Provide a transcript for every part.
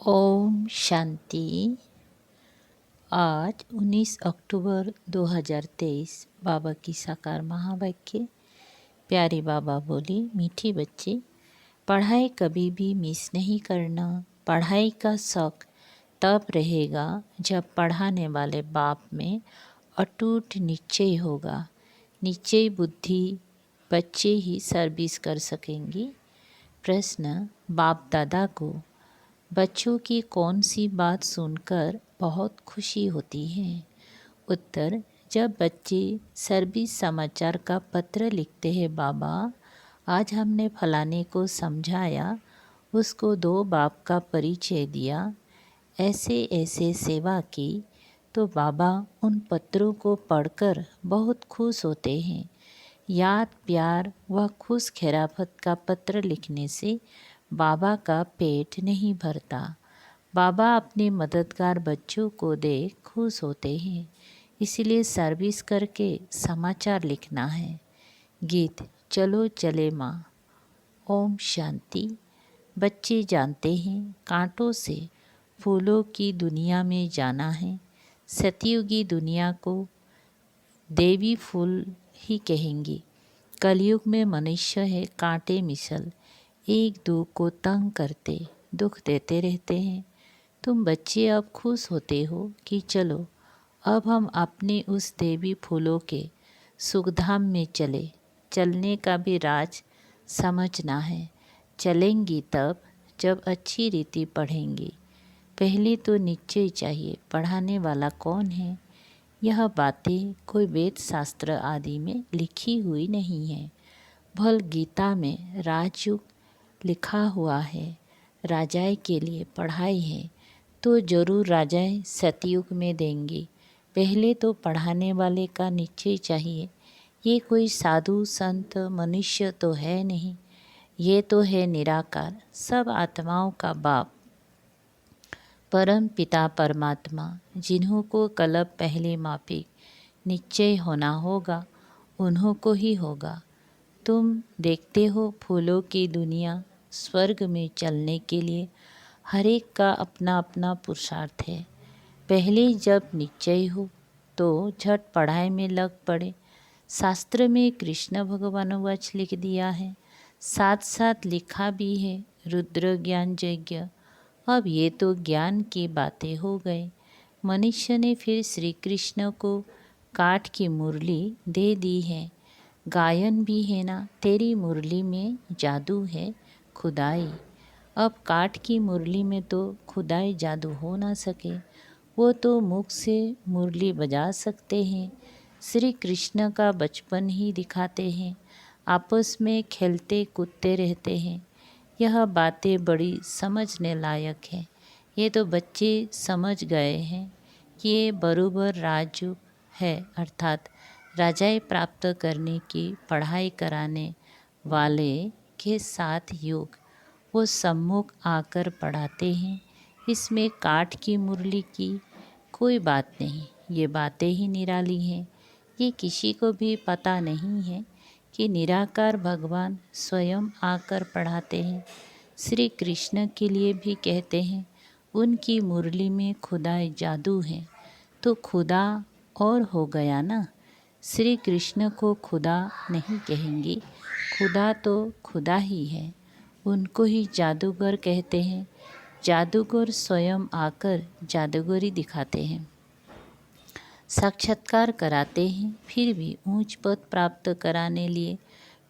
ओम शांति। आज 19 अक्टूबर 2023 बाबा की साकार महावाक्य। प्यारे बाबा बोले, मीठे बच्चे, पढ़ाई कभी भी मिस नहीं करना। पढ़ाई का शौक तब रहेगा जब पढ़ाने वाले बाप में अटूट निश्चय होगा। निश्चय बुद्धि बच्चे ही सर्विस कर सकेंगे। प्रश्न, बाप दादा को बच्चों की कौन सी बात सुनकर बहुत खुशी होती है? उत्तर, जब बच्चे सर्विस समाचार का पत्र लिखते हैं, बाबा आज हमने फलाने को समझाया, उसको 2 बाप का परिचय दिया, ऐसे ऐसे सेवा की, तो बाबा उन पत्रों को पढ़कर बहुत खुश होते हैं। याद, प्यार व खुश खैराफत का पत्र लिखने से बाबा का पेट नहीं भरता। बाबा अपने मददगार बच्चों को देख खुश होते हैं, इसलिए सर्विस करके समाचार लिखना है। गीत, चलो चले माँ। ओम शांति। बच्चे जानते हैं कांटों से फूलों की दुनिया में जाना है। सतयुगी दुनिया को देवी फूल ही कहेंगी। कलयुग में मनुष्य है कांटे मिसल, एक दो को तंग करते, दुख देते रहते हैं। तुम बच्चे अब खुश होते हो कि चलो अब हम अपने उस देवी फूलों के सुखधाम में चले। चलने का भी राज समझना है। चलेंगी तब जब अच्छी रीति पढ़ेंगी। पहले तो निश्चय चाहिए पढ़ाने वाला कौन है। यह बातें कोई वेद शास्त्र आदि में लिखी हुई नहीं है। भल गीता में राजयुग लिखा हुआ है। राजाएं के लिए पढ़ाई है तो जरूर राजाएं सतयुग में देंगी। पहले तो पढ़ाने वाले का निश्चय चाहिए। ये कोई साधु संत मनुष्य तो है नहीं, ये तो है निराकार, सब आत्माओं का बाप, परम पिता परमात्मा। जिन्हों को कल्प पहले माफिक निश्चय होना होगा, उन्हों को ही होगा। तुम देखते हो फूलों की दुनिया, स्वर्ग में चलने के लिए हर एक का अपना अपना पुरुषार्थ है। पहले जब निश्चय हो तो झट पढ़ाई में लग पड़े। शास्त्र में कृष्ण भगवानुवाच लिख दिया है, साथ साथ लिखा भी है रुद्र ज्ञान यज्ञ। अब ये तो ज्ञान की बातें हो गए। मनुष्य ने फिर श्री कृष्ण को काठ की मुरली दे दी है। गायन भी है ना, तेरी मुरली में जादू है खुदाई। अब काठ की मुरली में तो खुदाई जादू हो ना सके, वो तो मुख से मुरली बजा सकते हैं। श्री कृष्ण का बचपन ही दिखाते हैं, आपस में खेलते कूदते रहते हैं। यह बातें बड़ी समझने लायक है। ये तो बच्चे समझ गए हैं कि ये बरोबर राजयुग है, अर्थात राजाएं प्राप्त करने की पढ़ाई कराने वाले के साथ योग। वो सम्मुख आकर पढ़ाते हैं। इसमें काठ की मुरली की कोई बात नहीं, ये बातें ही निराली हैं। ये किसी को भी पता नहीं है कि निराकार भगवान स्वयं आकर पढ़ाते हैं। श्री कृष्ण के लिए भी कहते हैं उनकी मुरली में खुदाई जादू है, तो खुदा और हो गया ना। श्री कृष्ण को खुदा नहीं कहेंगे, खुदा तो खुदा ही है। उनको ही जादूगर कहते हैं। जादूगर स्वयं आकर जादूगरी दिखाते हैं, साक्षात्कार कराते हैं, फिर भी ऊंच पद प्राप्त कराने लिए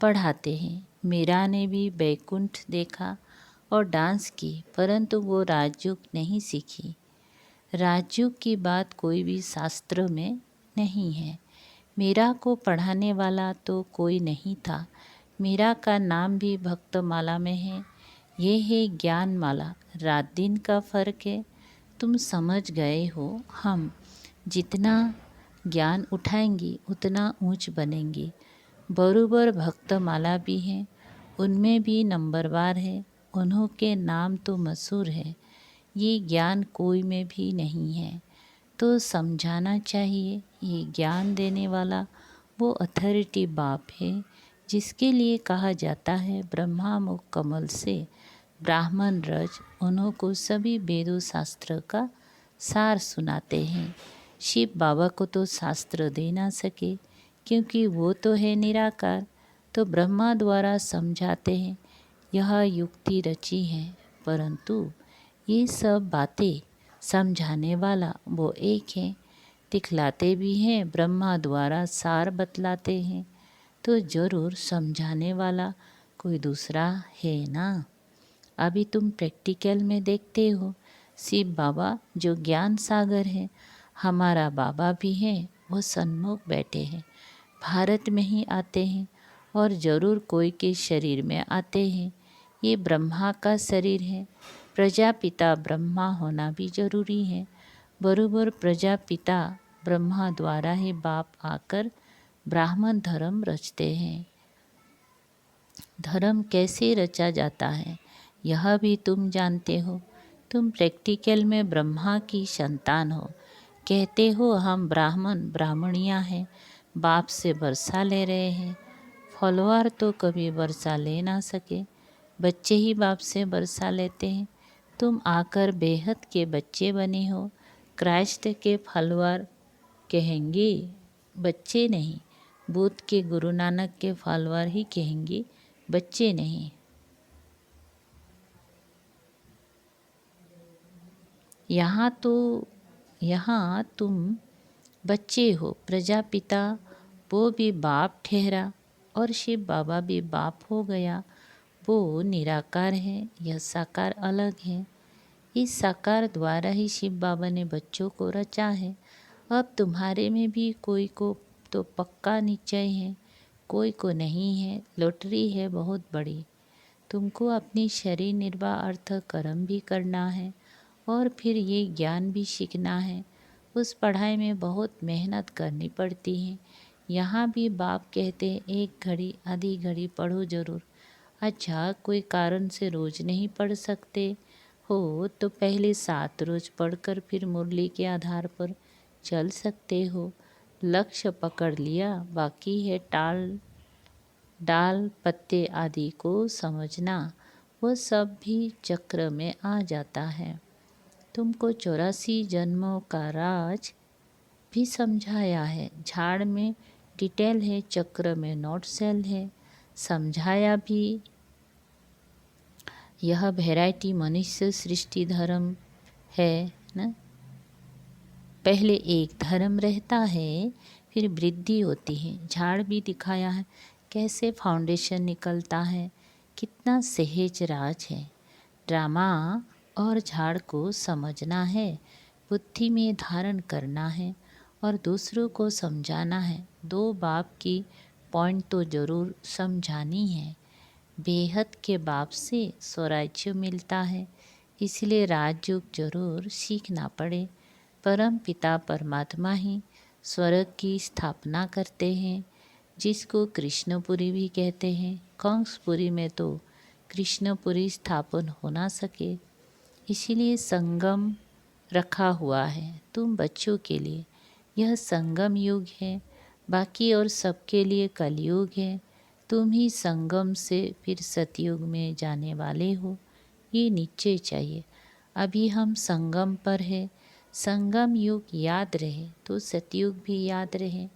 पढ़ाते हैं। मीरा ने भी बैकुंठ देखा और डांस की, परंतु वो राजयोग नहीं सीखी। राजयोग की बात कोई भी शास्त्र में नहीं है। मीरा को पढ़ाने वाला तो कोई नहीं था। मीरा का नाम भी भक्तमाला में है। ये है ज्ञान माला, रात दिन का फर्क है। तुम समझ गए हो। हम जितना ज्ञान उठाएंगी उतना ऊंच बनेंगी। बरोबर भक्तमाला भी है, उनमें भी नंबरवार है। उन्हों के नाम तो मशहूर है। ये ज्ञान कोई में भी नहीं है, तो समझाना चाहिए। ये ज्ञान देने वाला वो अथॉरिटी बाप है, जिसके लिए कहा जाता है ब्रह्मा मुख कमल से ब्राह्मण रज उन्हों को सभी वेदों शास्त्र का सार सुनाते हैं। शिव बाबा को तो शास्त्र दे ना सके क्योंकि वो तो है निराकार, तो ब्रह्मा द्वारा समझाते हैं। यह युक्ति रची है, परंतु ये सब बातें समझाने वाला वो एक है, दिखलाते भी हैं, ब्रह्मा द्वारा सार बतलाते हैं, तो जरूर समझाने वाला कोई दूसरा है ना। अभी तुम प्रैक्टिकल में देखते हो, शिव बाबा जो ज्ञान सागर है, हमारा बाबा भी है, वो सन्मुख बैठे हैं, भारत में ही आते हैं और ज़रूर कोई के शरीर में आते हैं। ये ब्रह्मा का शरीर है, प्रजापिता ब्रह्मा होना भी जरूरी है। बरोबर प्रजापिता ब्रह्मा द्वारा ही बाप आकर ब्राह्मण धर्म रचते हैं। धर्म कैसे रचा जाता है यह भी तुम जानते हो। तुम प्रैक्टिकल में ब्रह्मा की संतान हो, कहते हो हम ब्राह्मण ब्राह्मणियाँ हैं, बाप से वर्षा ले रहे हैं। फॉलोअर तो कभी वर्षा ले ना सके, बच्चे ही बाप से वर्षा लेते हैं। तुम आकर बेहद के बच्चे बने हो, क्राइस्ट के फॉलोअर कहेंगे, बच्चे नहीं। बुद्ध के गुरु नानक के फॉलोअर ही कहेंगे, बच्चे नहीं। यहाँ तुम बच्चे हो, प्रजापिता वो भी बाप ठहरा और शिव बाबा भी बाप हो गया। वो निराकार है, यह साकार अलग है। इस साकार द्वारा ही शिव बाबा ने बच्चों को रचा है। अब तुम्हारे में भी कोई को तो पक्का निश्चय है, कोई को नहीं है, लॉटरी है बहुत बड़ी। तुमको अपनी शरीर निर्वाह अर्थ कर्म भी करना है और फिर ये ज्ञान भी सीखना है। उस पढ़ाई में बहुत मेहनत करनी पड़ती है। यहाँ भी बाप कहते हैं एक घड़ी आधी घड़ी पढ़ो ज़रूर। अच्छा, कोई कारण से रोज़ नहीं पढ़ सकते हो तो पहले 7 रोज़ पढ़कर फिर मुरली के आधार पर चल सकते हो। लक्ष्य पकड़ लिया, बाकी है डाल पत्ते आदि को समझना, वो सब भी चक्र में आ जाता है। तुमको 84 जन्मों का राज भी समझाया है। झाड़ में डिटेल है, चक्र में नोट सेल है, समझाया भी। यह वैरायटी मनुष्य सृष्टि धर्म है ना। पहले एक धर्म रहता है, फिर वृद्धि होती है। झाड़ भी दिखाया है कैसे फाउंडेशन निकलता है, कितना सहज राज है। ड्रामा और झाड़ को समझना है, बुद्धि में धारण करना है और दूसरों को समझाना है। 2 बाप की पॉइंट तो ज़रूर समझानी है। बेहद के बाप से स्वराज्य मिलता है, इसलिए राजयोग जरूर सीखना पड़े। परम पिता परमात्मा ही स्वर्ग की स्थापना करते हैं, जिसको कृष्णपुरी भी कहते हैं। कंसपुरी में तो कृष्णपुरी स्थापन हो ना सके, इसीलिए संगम रखा हुआ है तुम बच्चों के लिए। यह संगम युग है, बाकी और सबके लिए कलयुग है। तुम ही संगम से फिर सतयुग में जाने वाले हो, ये निश्चय चाहिए। अभी हम संगम पर है, संगम युग याद रहे तो सतयुग भी याद रहे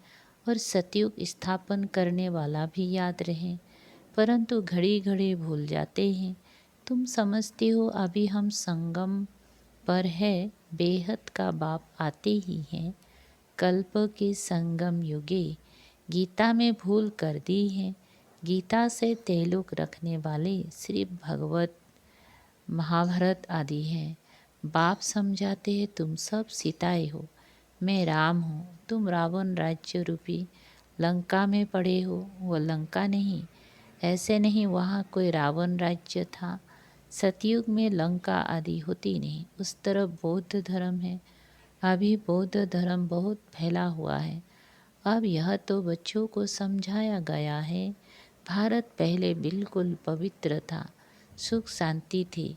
और सतयुग स्थापन करने वाला भी याद रहे, परंतु घड़ी घड़ी भूल जाते हैं। तुम समझते हो अभी हम संगम पर है, बेहद का बाप आते ही हैं। कल्प के संगम युगे गीता में भूल कर दी है। गीता से तेलुक रखने वाले श्री भगवत महाभारत आदि हैं। बाप समझाते हैं तुम सब सीताएं हो, मैं राम हूँ। तुम रावण राज्य रूपी लंका में पड़े हो, वो लंका नहीं, ऐसे नहीं वहाँ कोई रावण राज्य था। सतयुग में लंका आदि होती नहीं, उस तरफ बौद्ध धर्म है। अभी बौद्ध धर्म बहुत फैला हुआ है। अब यह तो बच्चों को समझाया गया है। भारत पहले बिल्कुल पवित्र था, सुख शांति थी,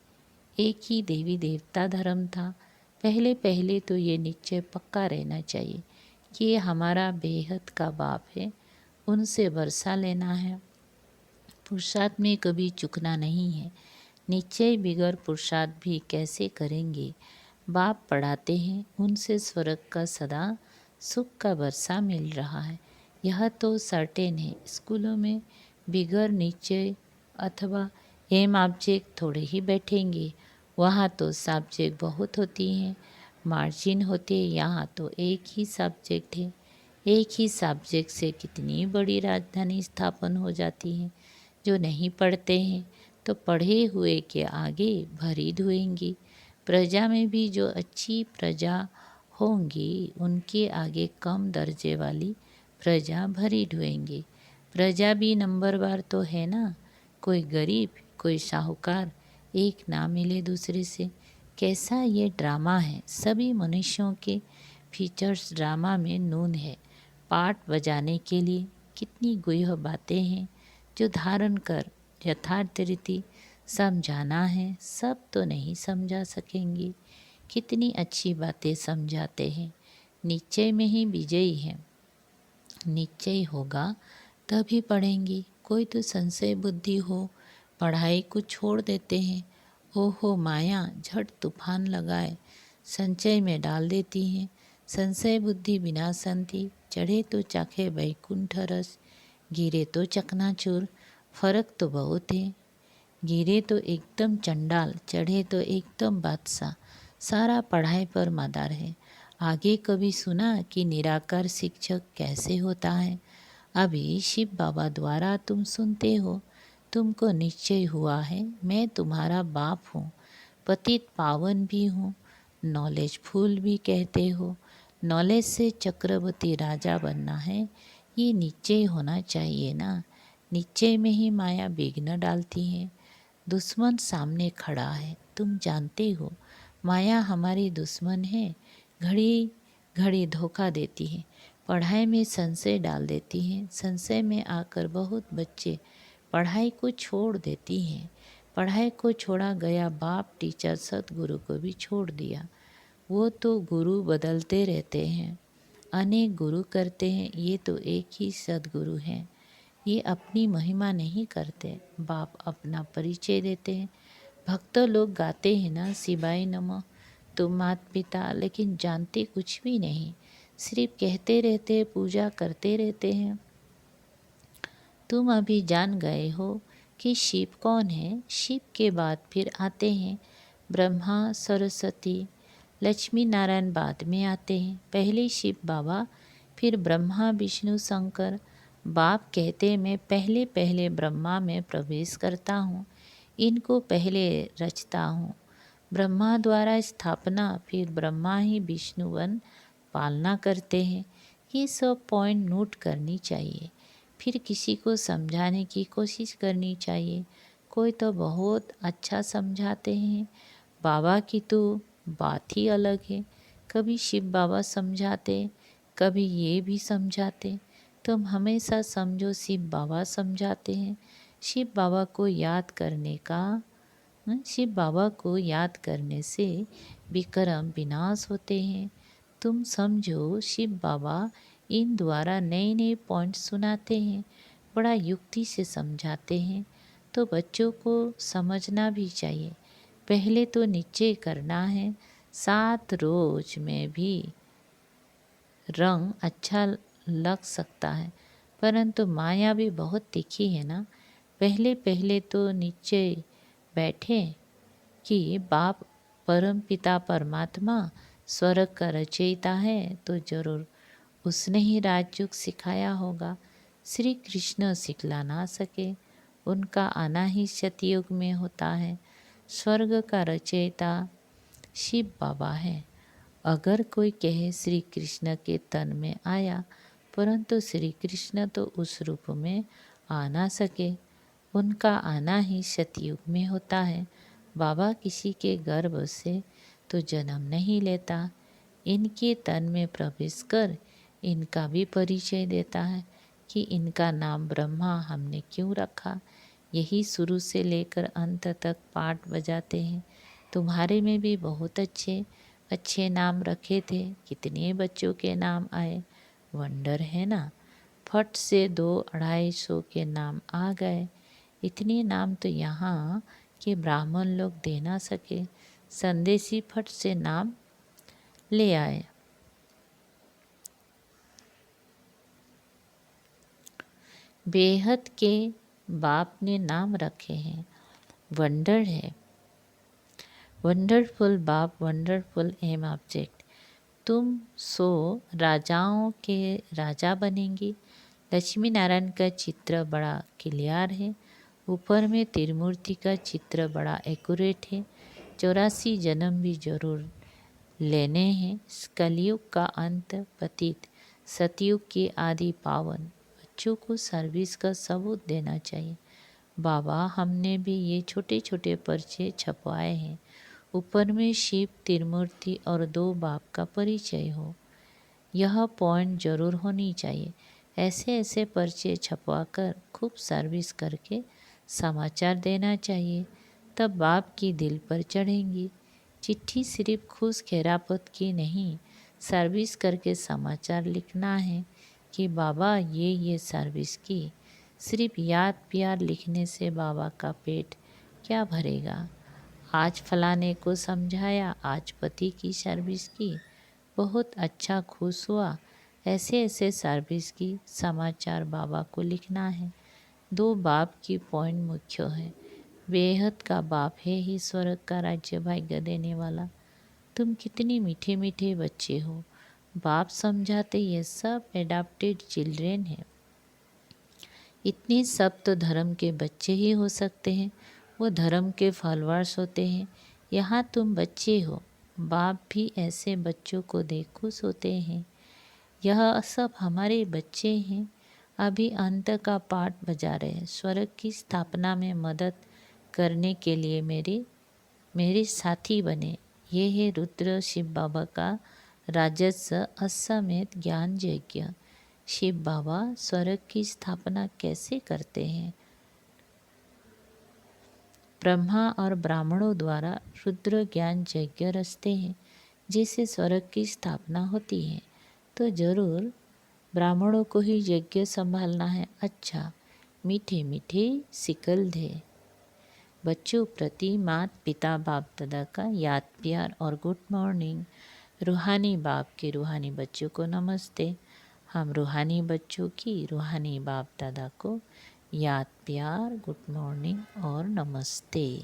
एक ही देवी देवता धर्म था। पहले पहले तो ये निश्चय पक्का रहना चाहिए कि ये हमारा बेहद का बाप है, उनसे वर्षा लेना है। पुरुषार्थ में कभी चूकना नहीं है। निश्चय बिगर पुरुषार्थ भी कैसे करेंगे। बाप पढ़ाते हैं, उनसे स्वर्ग का सदा सुख का वर्षा मिल रहा है। यह तो सर्टेन है। स्कूलों में बिगर निश्चय अथवा एम ऑब्जेक्ट थोड़े ही बैठेंगे। वहाँ तो सब्जेक्ट बहुत होती हैं, मार्जिन होते। यहाँ तो एक ही सब्जेक्ट है। एक ही सब्जेक्ट से कितनी बड़ी राजधानी स्थापन हो जाती है। जो नहीं पढ़ते हैं तो पढ़े हुए के आगे भरी धुएंगी। प्रजा में भी जो अच्छी प्रजा होंगी उनके आगे कम दर्जे वाली प्रजा भरी ढोएंगे। प्रजा भी नंबरवार तो है ना, कोई गरीब कोई साहूकार, एक ना मिले दूसरे से। कैसा ये ड्रामा है। सभी मनुष्यों के फीचर्स ड्रामा में नून है। पाठ बजाने के लिए कितनी गुह्य बातें हैं जो धारण कर यथार्थ रीति समझाना है। सब तो नहीं समझा सकेंगे। कितनी अच्छी बातें समझाते हैं। निश्चय में ही विजयी है। निश्चय होगा तभी पढ़ेंगी। कोई तो संशय बुद्धि हो, पढ़ाई को छोड़ देते हैं। ओहो माया झट तूफान लगाए संचय में डाल देती हैं। संशय बुद्धि बिना संति, चढ़े तो चाखे वैकुंठ रस, गिरे तो चकनाचूर। फर्क तो बहुत है। गिरे तो एकदम चंडाल, चढ़े तो एकदम बादशाह। सारा पढ़ाई पर मदार है। आगे कभी सुना कि निराकार शिक्षक कैसे होता है? अभी शिव बाबा द्वारा तुम सुनते हो। तुमको निश्चय हुआ है मैं तुम्हारा बाप हूँ, पतित पावन भी हूँ, नॉलेजफुल भी कहते हो। नॉलेज से चक्रवर्ती राजा बनना है, ये निश्चय होना चाहिए ना। निश्चय में ही माया विघ्न डालती है। दुश्मन सामने खड़ा है, तुम जानते हो। माया हमारी दुश्मन है। घड़ी घड़ी धोखा देती है, पढ़ाई में संशय डाल देती है। संशय में आकर बहुत बच्चे पढ़ाई को छोड़ देती हैं। पढ़ाई को छोड़ा गया बाप टीचर सतगुरु को भी छोड़ दिया। वो तो गुरु बदलते रहते हैं, अनेक गुरु करते हैं। ये तो एक ही सदगुरु हैं। ये अपनी महिमा नहीं करते, बाप अपना परिचय देते हैं। भक्त लोग गाते हैं ना शिवाय नमः, तुम माता पिता, लेकिन जानते कुछ भी नहीं। सिर्फ कहते रहते, पूजा करते रहते हैं। तुम अभी जान गए हो कि शिव कौन है। शिव के बाद फिर आते हैं ब्रह्मा सरस्वती, लक्ष्मी नारायण बाद में आते हैं। पहले शिव बाबा, फिर ब्रह्मा विष्णु शंकर। बाप कहते मैं पहले पहले ब्रह्मा में प्रवेश करता हूँ, इनको पहले रचता हूँ। ब्रह्मा द्वारा स्थापना, फिर ब्रह्मा ही विष्णुवन पालना करते हैं। ये सब पॉइंट नोट करनी चाहिए, फिर किसी को समझाने की कोशिश करनी चाहिए। कोई तो बहुत अच्छा समझाते हैं। बाबा की तो बात ही अलग है। कभी शिव बाबा समझाते, कभी ये भी समझाते। तुम हमेशा समझो शिव बाबा समझाते हैं। शिव बाबा को याद करने का शिव बाबा को याद करने से विक्रम विनाश होते हैं। तुम समझो शिव बाबा इन द्वारा नए नए पॉइंट सुनाते हैं, बड़ा युक्ति से समझाते हैं। तो बच्चों को समझना भी चाहिए। पहले तो निश्चय करना है। 7 रोज में भी रंग अच्छा लग सकता है, परंतु माया भी बहुत तीखी है ना। पहले पहले तो निश्चय बैठे कि बाप परम पिता परमात्मा स्वर्ग का रचयिता है, तो जरूर उसने ही राजयोग सिखाया होगा। श्री कृष्ण सिखला ना सके, उनका आना ही सतयुग में होता है। स्वर्ग का रचयिता शिव बाबा है। अगर कोई कहे श्री कृष्ण के तन में आया, परंतु श्री कृष्ण तो उस रूप में आ ना सके, उनका आना ही सतयुग में होता है। बाबा किसी के गर्भ से तो जन्म नहीं लेता, इनके तन में प्रवेश कर इनका भी परिचय देता है कि इनका नाम ब्रह्मा हमने क्यों रखा। यही शुरू से लेकर अंत तक पाठ बजाते हैं। तुम्हारे में भी बहुत अच्छे अच्छे नाम रखे थे। कितने बच्चों के नाम आए, वंडर है ना। फट से 200-250 के नाम आ गए। इतने नाम तो यहाँ कि ब्राह्मण लोग दे ना सके। संदेशी फट से नाम ले आए। बेहद के बाप ने नाम रखे हैं, वंडर है। वंडरफुल बाप, वंडरफुल एम ऑब्जेक्ट। तुम सो राजाओं के राजा बनेंगे। लक्ष्मी नारायण का चित्र बड़ा क्लियर है। ऊपर में त्रिमूर्ति का चित्र बड़ा एक्यूरेट है। 84 जन्म भी जरूर लेने हैं। कलयुग का अंत पतित, सतयुग के आदि पावन। बच्चों को सर्विस का सबूत देना चाहिए। बाबा, हमने भी ये छोटे छोटे पर्चे छपवाए हैं। ऊपर में शिव, त्रिमूर्ति और 2 बाप का परिचय हो। यह पॉइंट जरूर होनी चाहिए। ऐसे ऐसे पर्चे छपवाकर खूब सर्विस करके समाचार देना चाहिए, तब बाप की दिल पर चढ़ेंगी। चिट्ठी सिर्फ खुश खैरापत की नहीं, सर्विस करके समाचार लिखना है कि बाबा ये सर्विस की। सिर्फ याद प्यार लिखने से बाबा का पेट क्या भरेगा। आज फलाने को समझाया, आज पति की सर्विस की, बहुत अच्छा खुश हुआ। ऐसे ऐसे सर्विस की समाचार बाबा को लिखना है। 2 बाप की पॉइंट मुख्य है। बेहद का बाप है ही स्वर्ग का राज्य भाग्य देने वाला। तुम कितनी मीठे मीठे बच्चे हो। बाप समझाते ये सब एडाप्टेड चिल्ड्रेन है। इतने सब तो धर्म के बच्चे ही हो सकते हैं, वो धर्म के फॉलोअर्स होते हैं। यहाँ तुम बच्चे हो, बाप भी ऐसे बच्चों को देख खुश होते हैं। यह सब हमारे बच्चे हैं, अभी अंत का पाठ बजा रहे हैं। स्वर्ग की स्थापना में मदद करने के लिए मेरे साथी बने। ये है रुद्र शिव बाबा का राजस्व असमेत ज्ञान यज्ञ। शिव बाबा स्वर्ग की स्थापना कैसे करते हैं? ब्रह्मा और ब्राह्मणों द्वारा रुद्र ज्ञान यज्ञ रचते हैं, जिससे स्वर्ग की स्थापना होती है। तो जरूर ब्राह्मणों को ही यज्ञ संभालना है। अच्छा, मीठे मीठे सिकल दे। बच्चों प्रति माता पिता बाप दादा का याद प्यार और गुड मॉर्निंग। रूहानी बाप के रूहानी बच्चों को नमस्ते। हम रूहानी बच्चों की रूहानी बाप दादा को याद प्यार, गुड मॉर्निंग और नमस्ते।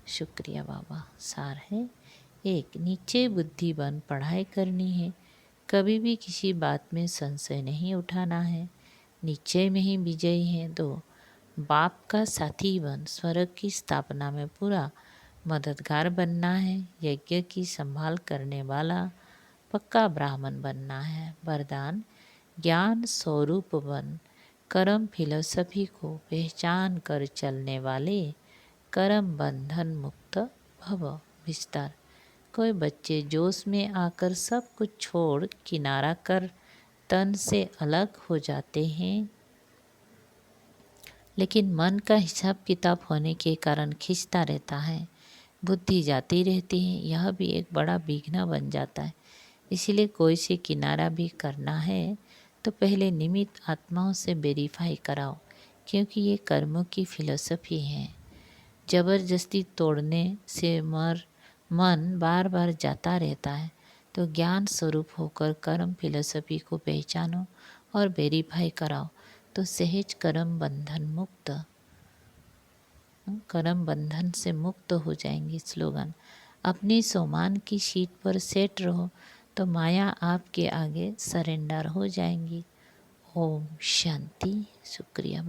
शुक्रिया बाबा। सार है, 1, नीचे बुद्धि बन पढ़ाई करनी है। कभी भी किसी बात में संशय नहीं उठाना है, निश्चय में ही विजयी है। 2, बाप का साथी बन स्वर्ग की स्थापना में पूरा मददगार बनना है। यज्ञ की संभाल करने वाला पक्का ब्राह्मण बनना है। वरदान, ज्ञान स्वरूप बन कर्म फिलॉसफी को पहचान कर चलने वाले कर्म बंधन मुक्त भव। विस्तार, कोई बच्चे जोश में आकर सब कुछ छोड़ किनारा कर तन से अलग हो जाते हैं, लेकिन मन का हिसाब किताब होने के कारण खींचता रहता है, बुद्धि जाती रहती है। यह भी एक बड़ा विघ्न बन जाता है। इसीलिए कोई से किनारा भी करना है तो पहले निमित्त आत्माओं से वेरीफाई कराओ, क्योंकि ये कर्मों की फिलॉसफी है। जबरदस्ती तोड़ने से मन बार बार जाता रहता है। तो ज्ञान स्वरूप होकर कर्म फिलॉसफी को पहचानो और वेरीफाई कराओ, तो सहज कर्म बंधन से मुक्त हो जाएंगे। स्लोगन, अपनी सोमान की सीट पर सेट रहो तो माया आपके आगे सरेंडर हो जाएंगी। ओम शांति। शुक्रिया।